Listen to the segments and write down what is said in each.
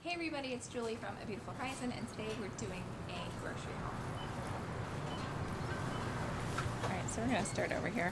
Hey everybody, it's Julie from A Beautiful Horizon, and today we're doing a grocery haul. Alright, so we're going to start over here.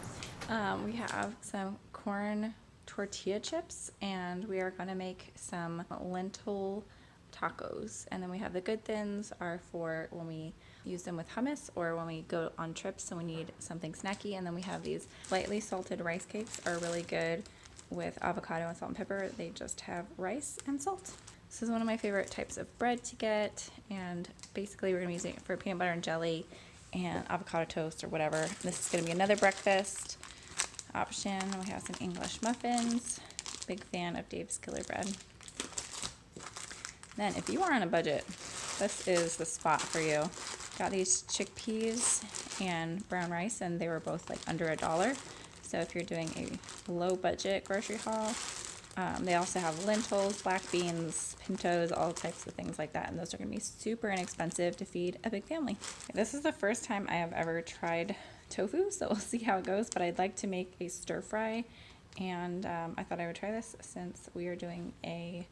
We have some corn tortilla chips, and we are going to make some lentil tacos. And then we have the good thins are for when we use them with hummus or when we go on trips and we need something snacky. And then we have these lightly salted rice cakes, are really good with avocado and salt and pepper. They just have rice and salt. This is one of my favorite types of bread to get, and basically we're going to be using it for peanut butter and jelly and avocado toast or whatever. This is going to be another breakfast option. We have some English muffins. Big fan of Dave's Killer Bread. Then if you are on a budget, this is the spot for you. Got these chickpeas and brown rice, and they were both like under $1. So if you're doing a low budget grocery haul, they also have lentils, black beans, pintos, all types of things like that. And those are going to be super inexpensive to feed a big family. This is the first time I have ever tried tofu, so we'll see how it goes. But I'd like to make a stir fry, and I thought I would try this since we are doing a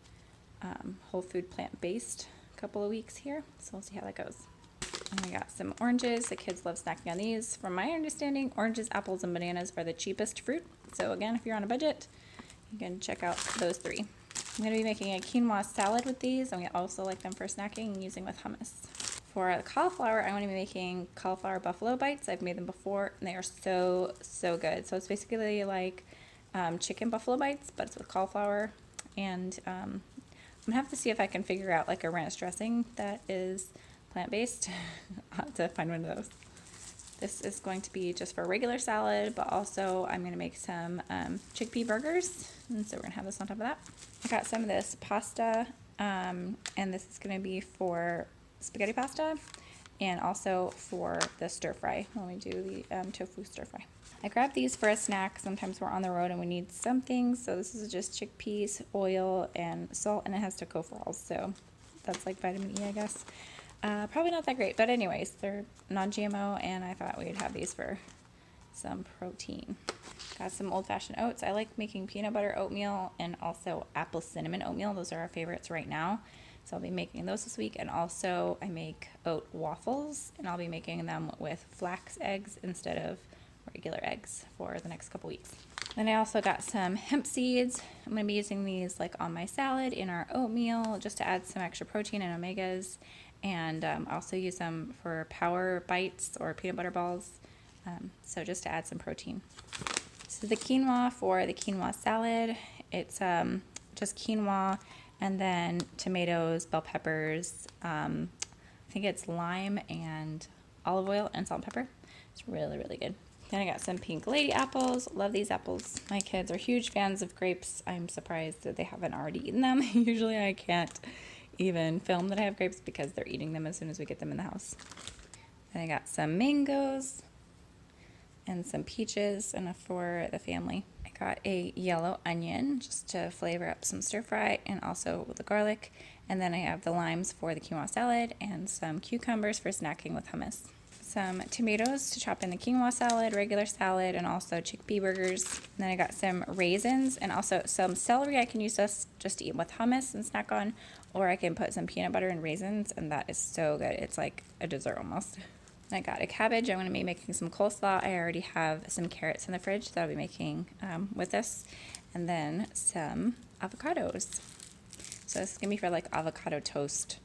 whole food plant-based couple of weeks here. So we'll see how that goes. And we got some oranges. The kids love snacking on these. From my understanding, oranges, apples, and bananas are the cheapest fruit. So again, if you're on a budget, you can check out those three. I'm going to be making a quinoa salad with these, and we also like them for snacking and using with hummus. For the cauliflower, I'm going to be making cauliflower buffalo bites. I've made them before, and they are so good. So it's basically like chicken buffalo bites, but it's with cauliflower. And I'm going to have to see if I can figure out like a ranch dressing that is plant-based. I'll have to find one of those. This is going to be just for a regular salad, but also I'm going to make some chickpea burgers, and so we're going to have this on top of that. I got some of this pasta, and this is going to be for spaghetti pasta, and also for the stir fry when we do the tofu stir fry. I grabbed these for a snack. Sometimes we're on the road and we need something, so this is just chickpeas, oil, and salt, and it has tocopherols, so that's like vitamin E, I guess. Probably not that great, but anyways, they're non-GMO, and I thought we'd have these for some protein. Got some old-fashioned oats. I like making peanut butter oatmeal and also apple cinnamon oatmeal. Those are our favorites right now, so I'll be making those this week. And also I make oat waffles, and I'll be making them with flax eggs instead of regular eggs for the next couple weeks. Then I also got some hemp seeds. I'm going to be using these like on my salad, in our oatmeal, just to add some extra protein and omegas. And also use them for power bites or peanut butter balls, so just to add some protein. So the quinoa for the quinoa salad, it's just quinoa and then tomatoes, bell peppers, I think it's lime and olive oil and salt and pepper. It's really good. Then I got some pink lady apples. Love these apples. My kids are huge fans of grapes. I'm surprised that they haven't already eaten them. Usually I can't even film that I have grapes because they're eating them as soon as we get them in the house. Then I got some mangoes and some peaches, enough for the family. I got a yellow onion just to flavor up some stir fry, and also with the garlic. And then I have the limes for the quinoa salad and some cucumbers for snacking with hummus. Some tomatoes to chop in the quinoa salad, regular salad, and also chickpea burgers. And then I got some raisins and also some celery. I can use this just to eat with hummus and snack on, or I can put some peanut butter and raisins, and that is so good. It's like a dessert almost. And I got a cabbage. I'm going to be making some coleslaw. I already have some carrots in the fridge that I'll be making with this. And then some avocados. So this is going to be for like avocado toast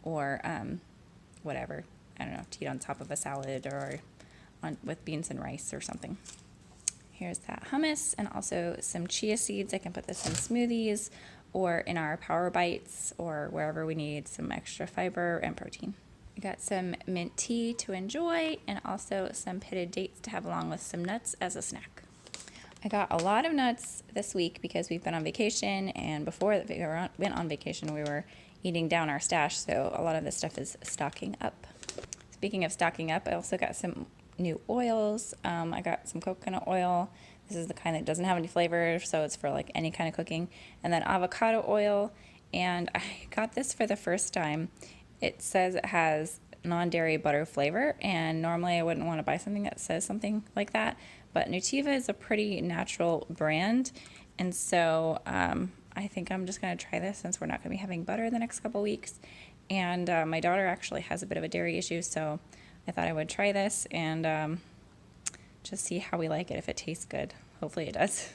or whatever. I don't know, to eat on top of a salad or with beans and rice or something. Here's that hummus and also some chia seeds. I can put this in smoothies or in our power bites or wherever we need some extra fiber and protein. We got some mint tea to enjoy and also some pitted dates to have along with some nuts as a snack. I got a lot of nuts this week because we've been on vacation, and before we went on vacation we were eating down our stash, so a lot of this stuff is stocking up. Speaking of stocking up, I also got some new oils. I got some coconut oil. This is the kind that doesn't have any flavor, so it's for like any kind of cooking. And then avocado oil, and I got this for the first time. It says it has non-dairy butter flavor, and normally I wouldn't want to buy something that says something like that, but Nutiva is a pretty natural brand, and so I I think I'm just going to try this since we're not going to be having butter the next couple weeks. And my daughter actually has a bit of a dairy issue, so I thought I would try this and just see how we like it, if it tastes good. Hopefully it does.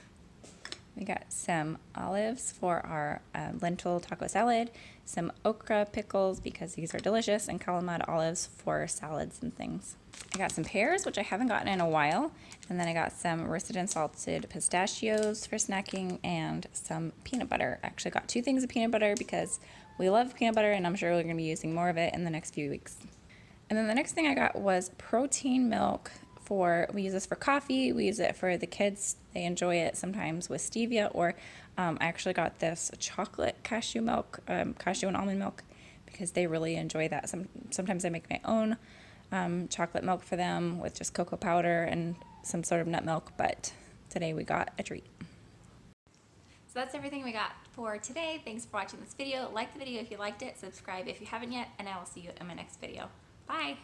We got some olives for our lentil taco salad, some okra pickles because these are delicious, and calamari olives for salads and things. I got some pears, which I haven't gotten in a while, and then I got some roasted and salted pistachios for snacking and some peanut butter. I actually got 2 things of peanut butter because we love peanut butter and I'm sure we're going to be using more of it in the next few weeks. And then the next thing I got was protein milk. We use this for coffee, we use it for the kids, they enjoy it sometimes with stevia, or I actually got this chocolate cashew milk, cashew and almond milk, because they really enjoy that. Sometimes I make my own chocolate milk for them with just cocoa powder and some sort of nut milk, but today we got a treat. So that's everything we got for today. Thanks for watching this video. Like the video if you liked it, subscribe if you haven't yet, and I will see you in my next video. Bye!